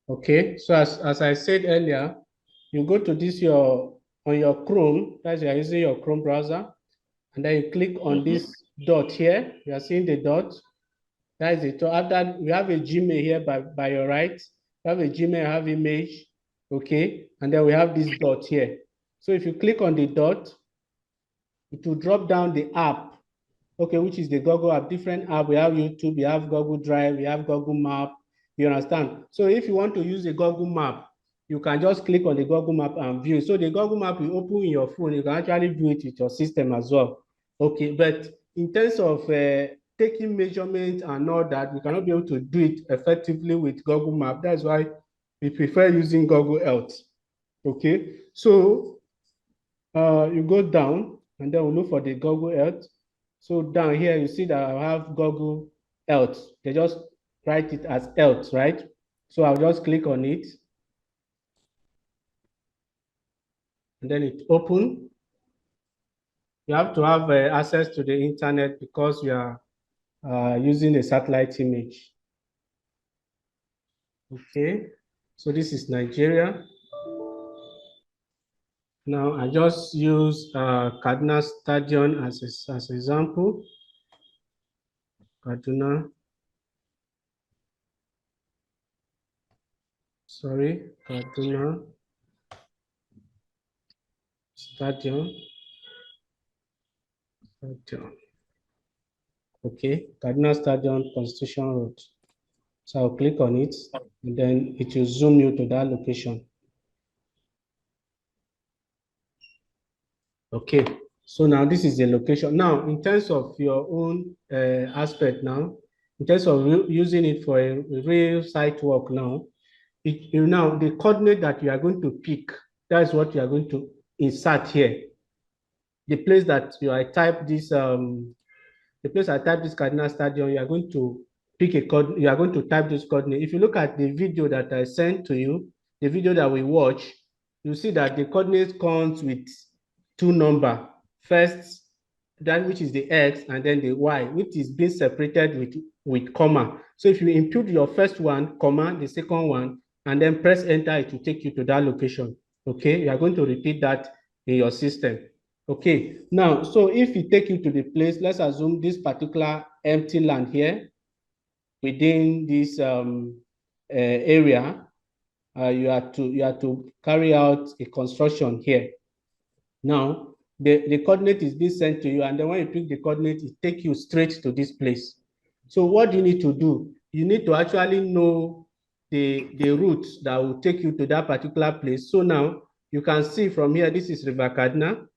Okay, so as I said earlier, you go to this on your Chrome, that's you're using your Chrome browser, and then you click on this dot here. You are seeing the dot. That is it. So after we have a Gmail here by your right, we have a Gmail, have image, okay, and then we have this dot here. So if you click on the dot, it will drop down the app, okay, which is the Google app, different app. We have YouTube, we have Google Drive, we have Google Map. You understand? So if you want to use a Google Map, you can just click on the Google Map and view. So the Google Map will open in your phone. You can actually view it with your system as well. Okay, but in terms of taking measurements and all that, we cannot be able to do it effectively with Google Map. That's why we prefer using Google Earth. Okay, so you go down and then we'll look for the Google Earth. So down here, you see that I have Google Earth. They just write it as Earth, right? So I'll just click on it. And then it open. You have to have access to the internet because you are using a satellite image. Okay, so this is Nigeria. Now I just use Kaduna Stadium as an example. Kaduna. Sorry, Kaduna Stadium. Okay, Kaduna Stadium, Constitution Road. So I'll click on it, and then it will zoom you to that location. Okay, so now this is the location. Now, in terms of your own aspect now, in terms of using it for a real site work now, now the coordinate that you are going to pick, that's what you are going to insert here. The place that you I type this the place I type this Kaduna Stadium, you are going to pick a code, you are going to type this coordinate. If you look at the video that I sent to you, the video that we watch, you see that the coordinate comes with two numbers. First, that which is the X, and then the Y, which is being separated with comma. So if you input your first one, comma, the second one, and then press enter, it will take you to that location. Okay, you are going to repeat that in your system. Okay, now, so if it take you to the place, let's assume this particular empty land here within this area, you have to carry out a construction here. Now, the coordinate is being sent to you, and then when you pick the coordinate, it takes you straight to this place. So what do you need to do? You need to actually know the route that will take you to that particular place. So now you can see from here, this is River Kaduna.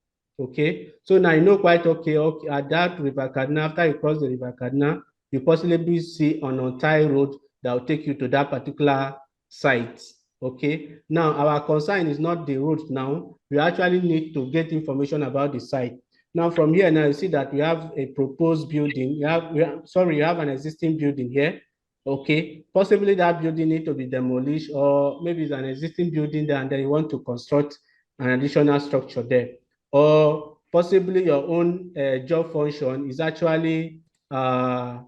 Okay, so now you know quite okay, at that River Kaduna, after you cross the River Kaduna, you possibly see an entire road that will take you to that particular site. Okay, now our concern is not the road now. We actually need to get information about the site. Now from here, now you see that we have a proposed building. You have an existing building here. Okay, possibly that building need to be demolished, or maybe it's an existing building there and then you want to construct an additional structure there. Or possibly your own job function is actually, sorry,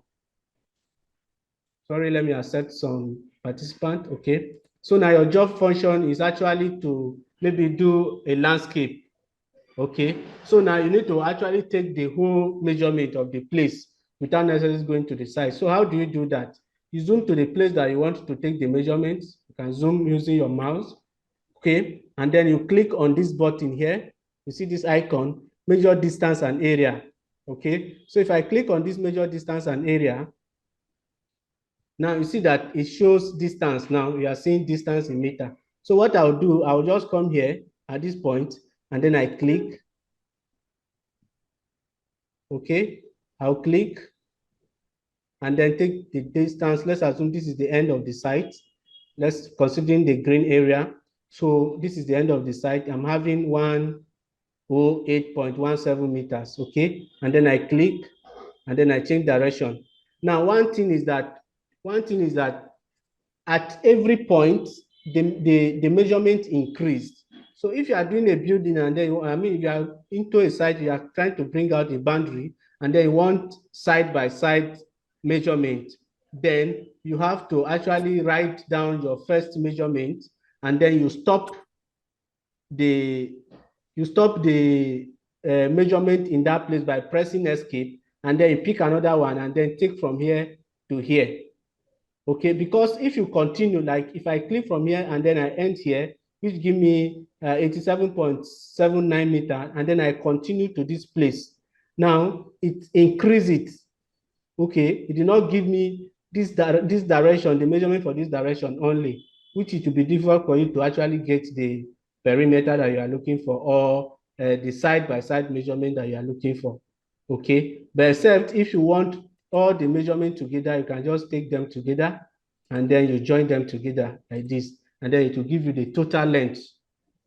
let me accept some participant. Okay, so now your job function is actually to maybe do a landscape. Okay, so now you need to actually take the whole measurement of the place without necessarily going to the site. So how do you do that? You zoom to the place that you want to take the measurements. You can zoom using your mouse. Okay, and then you click on this button here. You see this icon, measure distance and area. Okay, so if I click on this measure distance and area, now you see that it shows distance. Now we are seeing distance in meter. So what I'll do, I'll just come here at this point, and then I click. Okay, I'll click and then take the distance. Let's assume this is the end of the site. Let's considering the green area. So this is the end of the site. I'm having 108.17 meters. Okay, and then I click and then I change direction. Now, one thing is that at every point, the measurement increased. So if you are doing a building and then if you are into a site, you are trying to bring out a boundary and then you want side by side measurement. then you have to actually write down your first measurement, and then you stop the measurement in that place by pressing escape, and then you pick another one and then take from here to here. Okay, because if you continue, like if I click from here and then I end here, which give me 87.79 meter, and then I continue to this place. Now it increases it. Okay, it did not give me this direction, the measurement for this direction only, which it will be difficult for you to actually get the perimeter that you are looking for, or the side-by-side measurement that you are looking for. Okay, but except if you want all the measurement together, you can just take them together and then you join them together like this, and then it will give you the total length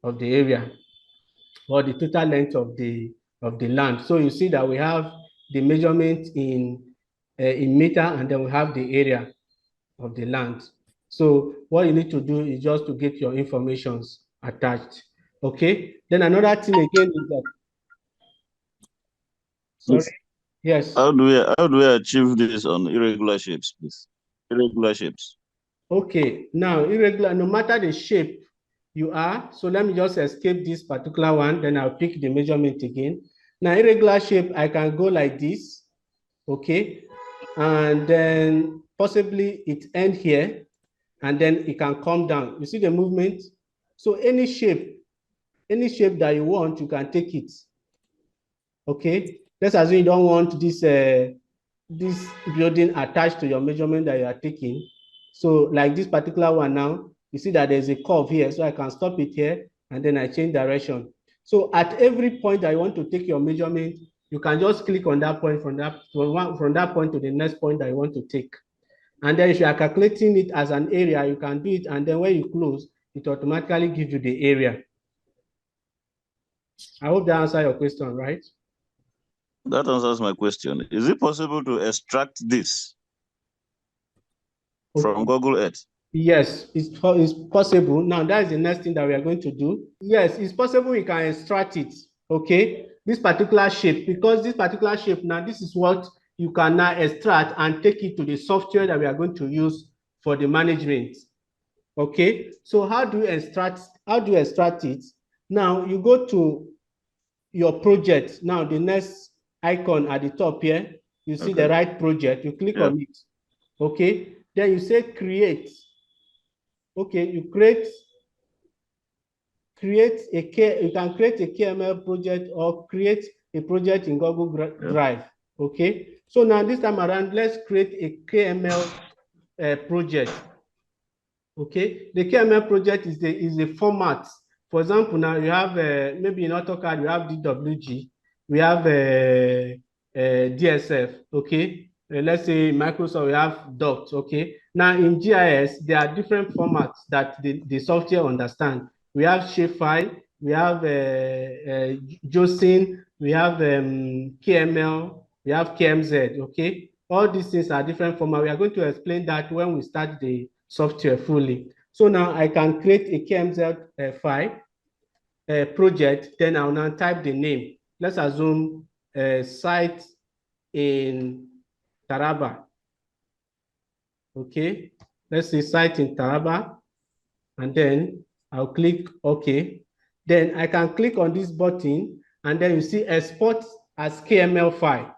of the area, or the total length of the land. So you see that we have the measurement in meter, and then we have the area of the land. So what you need to do is just to get your informations attached. Okay. Then another thing again is that, sorry, yes. How do we achieve this on irregular shapes, please? Irregular shapes. Okay. Now irregular, no matter the shape you are. So let me just escape this particular one. Then I'll pick the measurement again. Now irregular shape, I can go like this. Okay. And then possibly it end here, and then it can come down. You see the movement? So any shape that you want, you can take it. Okay. Let's assume you don't want this this building attached to your measurement that you are taking. So like this particular one now, you see that there's a curve here, so I can stop it here and then I change direction. So at every point that you want to take your measurement, you can just click on that point, from that point to the next point that you want to take. And then if you are calculating it as an area, you can do it, and then when you close, it automatically gives you the area. I hope that answers your question, right? That answers my question. Is it possible to extract this from Google Earth? Yes, it's possible. Now, that is the next thing that we are going to do. Yes, it's possible we can extract it, okay? This particular shape, because this particular shape now, this is what you can now extract and take it to the software that we are going to use for the management, okay? So how do you extract it? Now, you go to your project. Now, the next icon at the top here, you see the right project. You click on it, okay? Then you say create. Okay, you can create a KML project or create a project in Google Drive. Okay, so now this time around, let's create a KML project. Okay, the KML project is the format. For example, now you have maybe in AutoCAD you have DWG, we have DSF. Okay, let's say Microsoft, we have Docs. Okay, now in GIS there are different formats that the software understand. We have shapefile, we have JSON, we have KML, we have KMZ. Okay, all these things are different formats. We are going to explain that when we start the software fully. So now I can create a KMZ file project. Then I'll now type the name. Let's assume site in Taraba. Okay, let's say site in Taraba, and then I'll click OK. Then I can click on this button, and then you see export as KML file.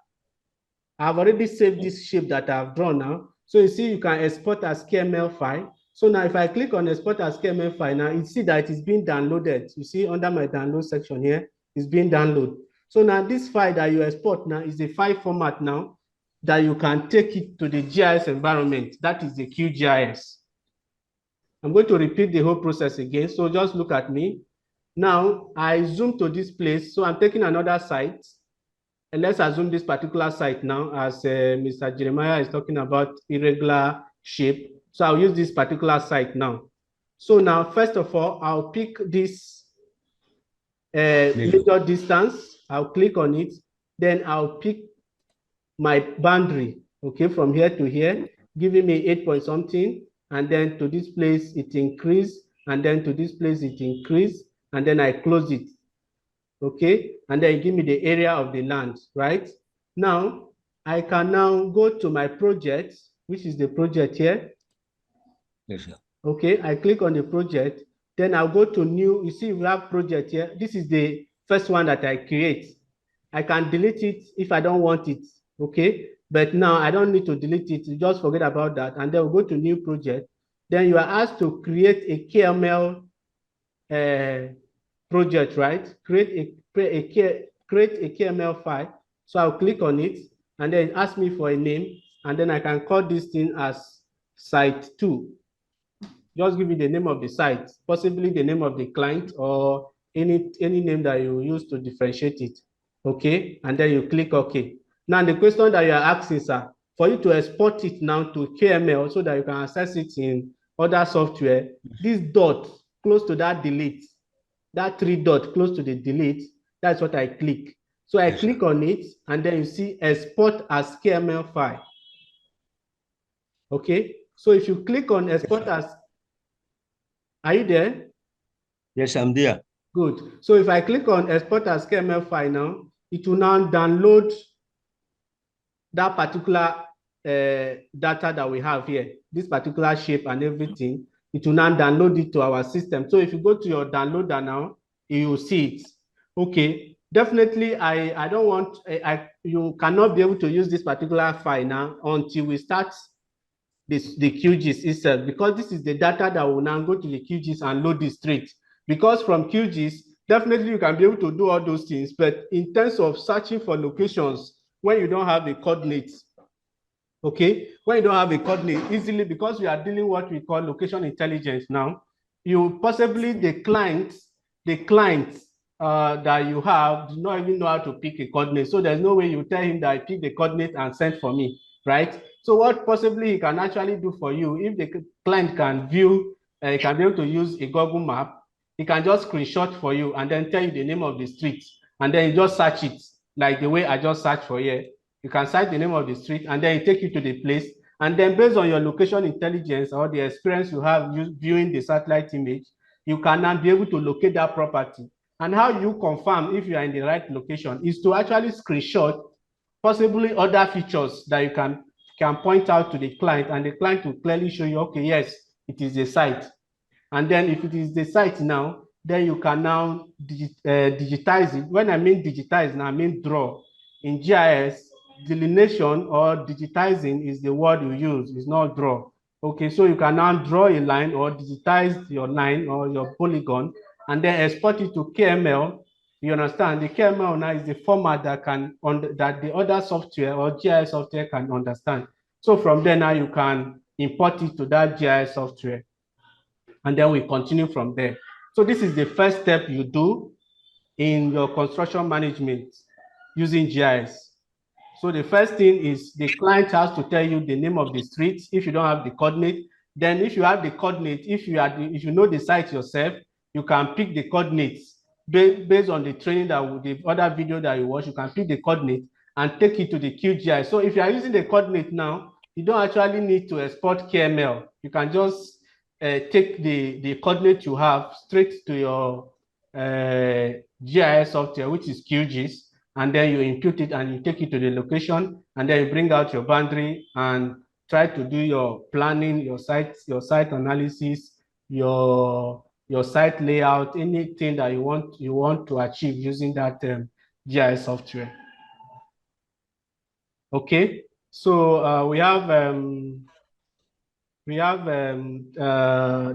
I've already saved this shape that I've drawn now. So you see, you can export as KML file. So now if I click on export as KML file, now you see that it's being downloaded. You see under my download section here, it's being downloaded. So now this file that you export now is a file format now that you can take it to the GIS environment. That is the QGIS. I'm going to repeat the whole process again. So just look at me. Now I zoom to this place. So I'm taking another site. And let's assume this particular site now, as Mr. Jeremiah is talking about irregular shape. So I'll use this particular site now. So now, first of all, I'll pick this major distance. I'll click on it. Then I'll pick my boundary, okay, from here to here, giving me 8 point something. And then to this place, it increased. And then to this place, it increased. And then I close it. Okay, and then give me the area of the land, right? Now, I can now go to my project, which is the project here. Yes, sir. Okay, I click on the project, then I'll go to new. You see, we have project here. This is the first one that I create. I can delete it if I don't want it. Okay, but now I don't need to delete it. You just forget about that, and then we'll go to new project. Then you are asked to create a KML project, right? Create a KML file. So I'll click on it, and then ask me for a name, and then I can call this thing as site 2. Just give me the name of the site, possibly the name of the client, or any name that you use to differentiate it. Okay, and then you click OK. Now the question that you are asking, sir, for you to export it now to KML so that you can access it in other software, this dot close to that delete, that 3 dot close to the delete, that's what I click. So I click on it, and then you see export as KML file. Okay, so if you click on export as, are you there? Yes, I'm there. Good. So if I click on export as KML file now, it will now download that particular data that we have here, this particular shape and everything. It will now download it to our system. So if you go to your downloader now, you will see it. Okay, definitely I don't want, you cannot be able to use this particular file now until we start the QGIS itself, because this is the data that will now go to the QGIS and load it straight. Because from QGIS, definitely you can be able to do all those things, but in terms of searching for locations, when you don't have the coordinates, okay, when you don't have a coordinate easily, because we are dealing what we call location intelligence now, you possibly the client that you have do not even know how to pick a coordinate. So there's no way you tell him that I pick the coordinate and send for me, right? So what possibly he can actually do for you, if the client can view, can be able to use a Google map, he can just screenshot for you and then tell you the name of the street, and then you just search it like the way I just searched for here. You can cite the name of the street, and then it take you to the place. And then based on your location intelligence or the experience you have viewing the satellite image, you can now be able to locate that property. And how you confirm if you are in the right location is to actually screenshot possibly other features that you can point out to the client, and the client will clearly show you, okay, yes, it is a site. And then if it is the site now, then you can now digitize it. When I mean digitize, now I mean draw. In GIS, delineation or digitizing is the word you use, it's not draw. Okay, so you can now draw a line or digitize your line or your polygon and then export it to KML. You understand? The KML now is the format that that the other software or GIS software can understand. So from there now you can import it to that GIS software, and then we continue from there. So this is the first step you do in your construction management using GIS. So the first thing is the client has to tell you the name of the street if you don't have the coordinate. Then if you have the coordinate, if you know the site yourself, you can pick the coordinates based on the training the other video that you watch. You can pick the coordinate and take it to the QGIS. So if you are using the coordinate now, you don't actually need to export KML. You can just take the coordinate you have straight to your GIS software, which is QGIS, and then you impute it and you take it to the location, and then you bring out your boundary and try to do your planning, your site analysis, your site layout, anything that you want to achieve using that GIS software. Okay, so we have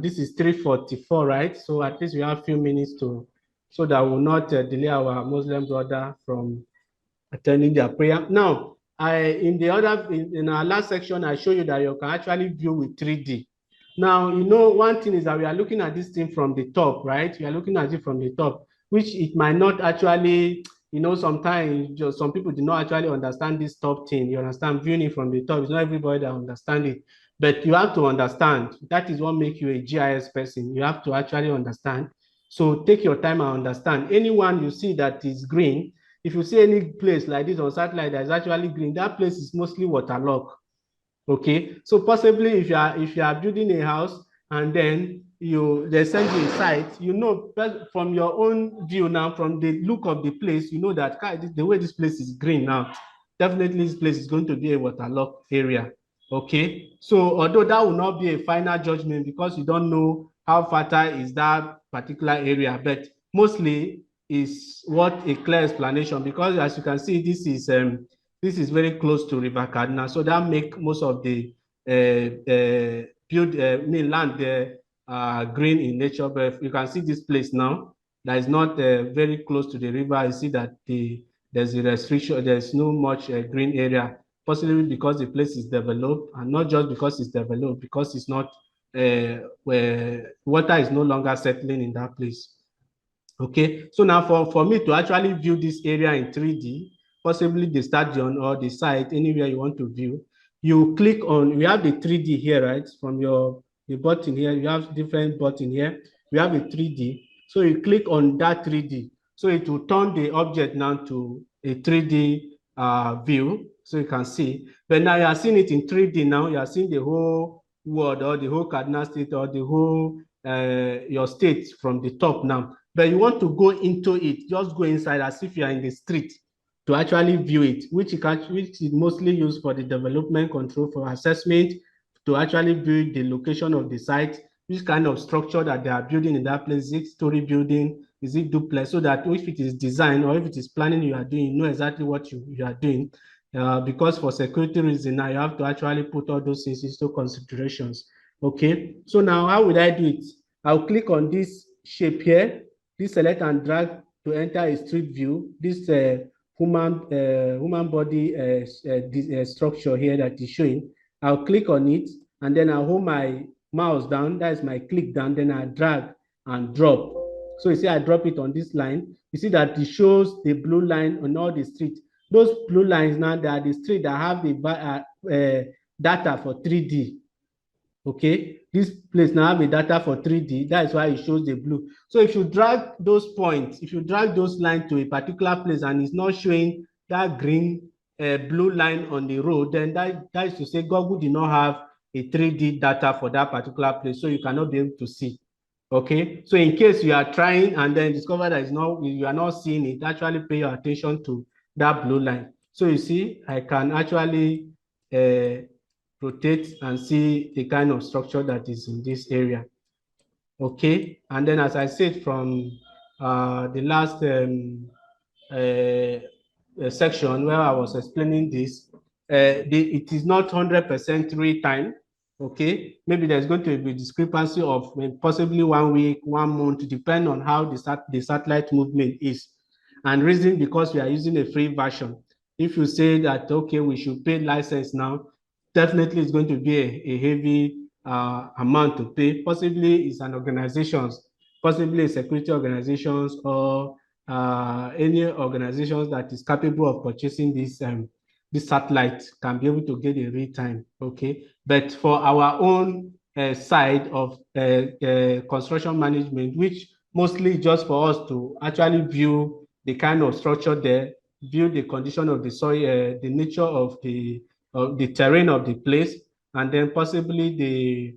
this is 3:44, right? So at least we have a few minutes so that will not delay our Muslim brother from attending their prayer. Now, in our last section, I show you that you can actually view with 3D. Now, you know, one thing is that we are looking at this thing from the top, right? We are looking at it from the top, which it might not actually, you know, sometimes just some people do not actually understand this top thing. You understand, viewing it from the top, it's not everybody that understands it. But you have to understand. That is what makes you a GIS person. You have to actually understand. So take your time and understand. Anyone you see that is green, if you see any place like this on satellite that is actually green, that place is mostly waterlogged. Okay, so possibly if you are building a house and then they send you a site, you know from your own view now, from the look of the place, you know that the way this place is green now, definitely this place is going to be a waterlogged area. Okay, so although that will not be a final judgment because you don't know how fertile is that particular area, but mostly is what a clear explanation, because as you can see, this is very close to River Kaduna, so that make most of the land there green in nature. But you can see this place now that is not very close to the river. You see that there's a restriction, there's no much green area, possibly because the place is developed, and not just because it's developed, because it's not where water is no longer settling in that place. Okay, so now for me to actually view this area in 3D, possibly the stadium or the site, anywhere you want to view, you click on, we have the 3D here, right? From the button here, you have different button here. We have a 3D. So you click on that 3D. So it will turn the object now to a 3D view, so you can see. But now you are seeing it in 3D now. You are seeing the whole world, or the whole Kaduna State, or the whole your state from the top now. But you want to go into it, just go inside as if you are in the street to actually view it, which is mostly used for the development control, for assessment, to actually view the location of the site, which kind of structure that they are building in that place. Is it story building? Is it duplex? So that if it is design or if it is planning you are doing, you know exactly what you are doing. Because for security reason, now you have to actually put all those things into considerations. Okay, so now how would I do it? I'll click on this shape here, this select and drag to enter a street view, this human body structure here that is showing. I'll click on it, and then I'll hold my mouse down, that's my click down, then I drag and drop. So you see I drop it on this line. You see that it shows the blue line on all the streets. Those blue lines now, they are the street that have the data for 3D. Okay, this place now have a data for 3D. That is why it shows the blue. So if you drag those points, if you drag those lines to a particular place and it's not showing that green blue line on the road, then that is to say Google did not have a 3D data for that particular place, so you cannot be able to see. Okay, so in case you are trying and then discover that you are not seeing it, actually pay your attention to that blue line. So you see, I can actually rotate and see the kind of structure that is in this area. Okay, and then as I said from the last section where I was explaining this, it is not 100% real time. Okay, maybe there's going to be discrepancy of possibly 1 week, 1 month, depending on how the satellite movement is. And reason because we are using a free version. If you say that, okay, we should pay license now, definitely it's going to be a heavy amount to pay. Possibly it's an organizations, possibly a security organizations, or any organizations that is capable of purchasing this satellite can be able to get a real time. Okay, but for our own side of construction management, which mostly just for us to actually view the kind of structure there, view the condition of the soil, the nature of the terrain of the place, and then possibly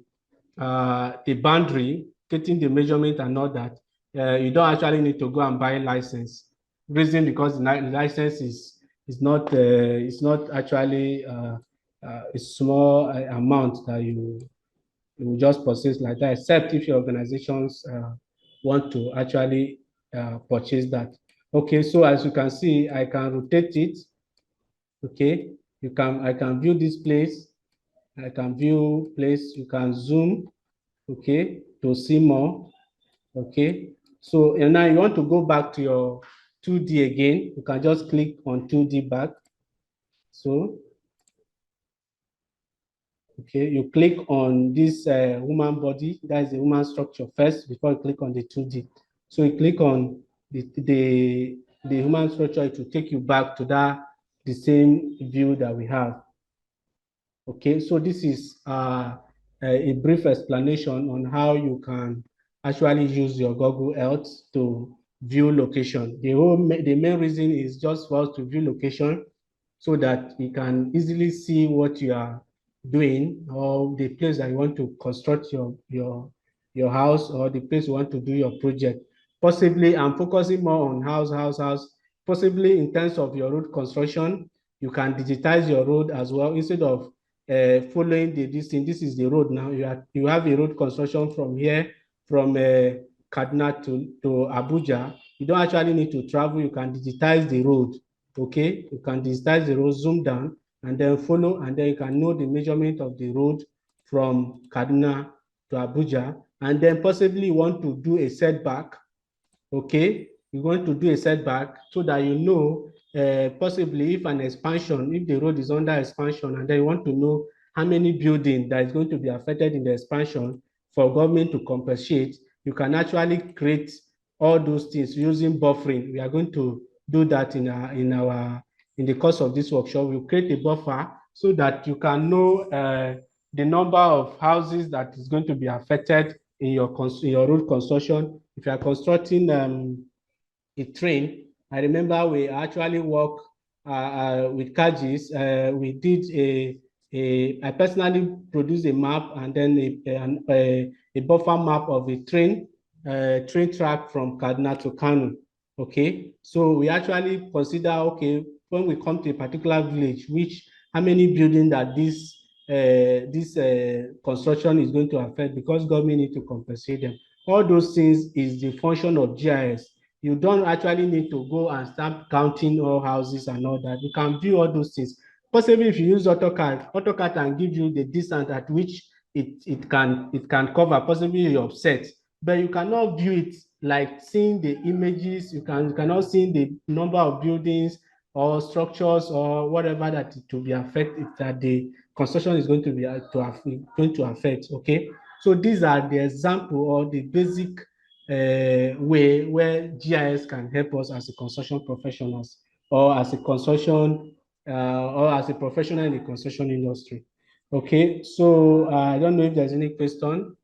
the boundary, getting the measurement and all that. You don't actually need to go and buy a license. Reason because the license is not actually a small amount that you just purchase like that, except if your organizations want to actually purchase that. Okay, so as you can see, I can rotate it. Okay, I can view this place. I can view place. You can zoom. Okay, to see more. Okay, so and now you want to go back to your 2D again. You can just click on 2D back. So okay, you click on this human body. That is the human structure first before you click on the 2D. So you click on the human structure. It will take you back to the same view that we have. Okay, so this is a brief explanation on how you can actually use your Google Earth to view location. The main reason is just for us to view location so that you can easily see what you are doing, or the place that you want to construct your house, or the place you want to do your project. Possibly, I'm focusing more on house. Possibly in terms of your road construction, you can digitize your road as well. Instead of following this thing. This is the road now. You have a road construction from here, from Kaduna to Abuja. You don't actually need to travel. You can digitize the road. Okay, you can digitize the road, zoom down, and then follow, and then you can know the measurement of the road from Kaduna to Abuja. And then possibly you want to do a setback. Okay, you want to do a setback so that you know possibly if an expansion, if the road is under expansion, and then you want to know how many buildings that is going to be affected in the expansion for government to compensate, you can actually create all those things using buffering. We are going to do that in the course of this workshop. We'll create a buffer so that you can know the number of houses that is going to be affected in your road construction. If you are constructing a train, I remember we actually work with Kajis. We did I personally produced a map and then a buffer map of a train track from Kaduna to Kano. Okay, so we actually consider, okay, when we come to a particular village, how many buildings that this construction is going to affect, because government need to compensate them. All those things is the function of GIS. You don't actually need to go and start counting all houses and all that. You can view all those things. Possibly if you use AutoCAD can give you the distance at which it can cover, possibly your offset, but you cannot view it like seeing the images. You cannot see the number of buildings or structures or whatever that it will be affected, that the construction is going to affect. Okay, so these are the example or the basic way where GIS can help us as a construction professionals or as a construction or as a professional in the construction industry. Okay, so I don't know if there's any question.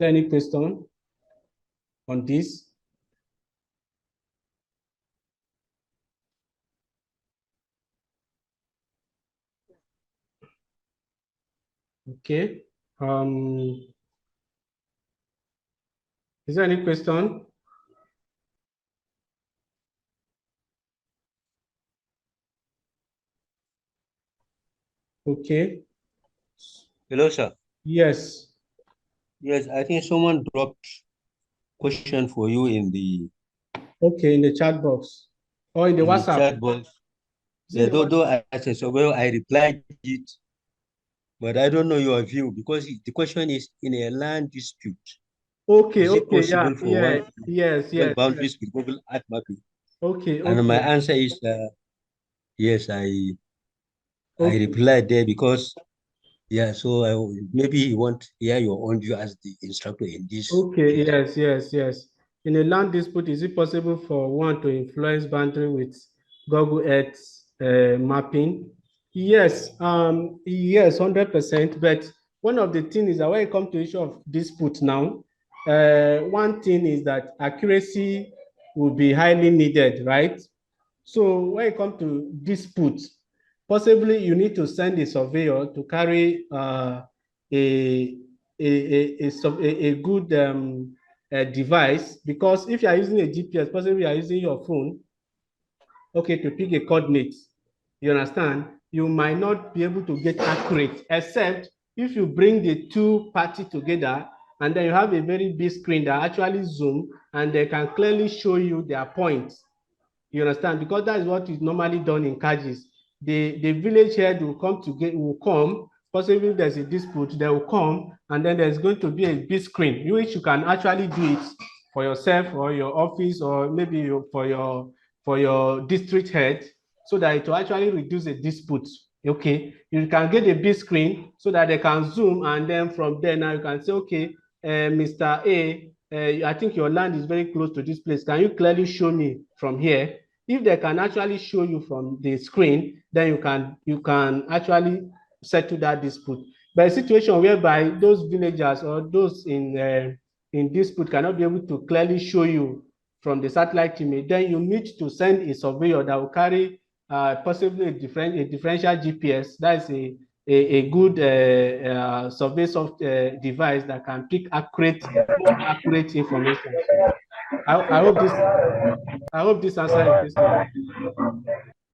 Any question on this? Okay. Is there any question? Okay. Hello, sir. Yes. Yes, I think someone dropped question for you in the in the chat box or in the WhatsApp. Chat box. Yeah, though I said so, well, I replied it, but I don't know your view because the question is in a land dispute. Okay, is it possible for one yes, boundaries with Google Earth mapping? Okay, and my answer is yes. I replied there because so maybe you want to hear your own view as the instructor in this. Okay, yes. In a land dispute, is it possible for one to influence boundary with Google Earth mapping? Yes, yes, 100%. But one of the things is that when it comes to issue of dispute now, one thing is that accuracy will be highly needed, right? So when it comes to dispute, possibly you need to send a surveyor to carry a good device, because if you are using a GPS, possibly you are using your phone, okay, to pick a coordinate, you understand, you might not be able to get accurate, except if you bring the two parties together and then you have a very big screen that actually zoom and they can clearly show you their points. You understand? Because that is what is normally done in Kajis. The village head will come, possibly if there's a dispute, they will come, and then there's going to be a big screen, which you can actually do it for yourself or your office, or maybe for your district head, so that it will actually reduce the dispute. Okay, you can get a big screen so that they can zoom, and then from there now you can say, okay, Mr. A, I think your land is very close to this place. Can you clearly show me from here? If they can actually show you from the screen, then you can actually settle that dispute. But a situation whereby those villagers or those in dispute cannot be able to clearly show you from the satellite image, then you need to send a surveyor that will carry possibly a differential GPS. That is a good survey device that can pick more accurate information. I hope this answers your question.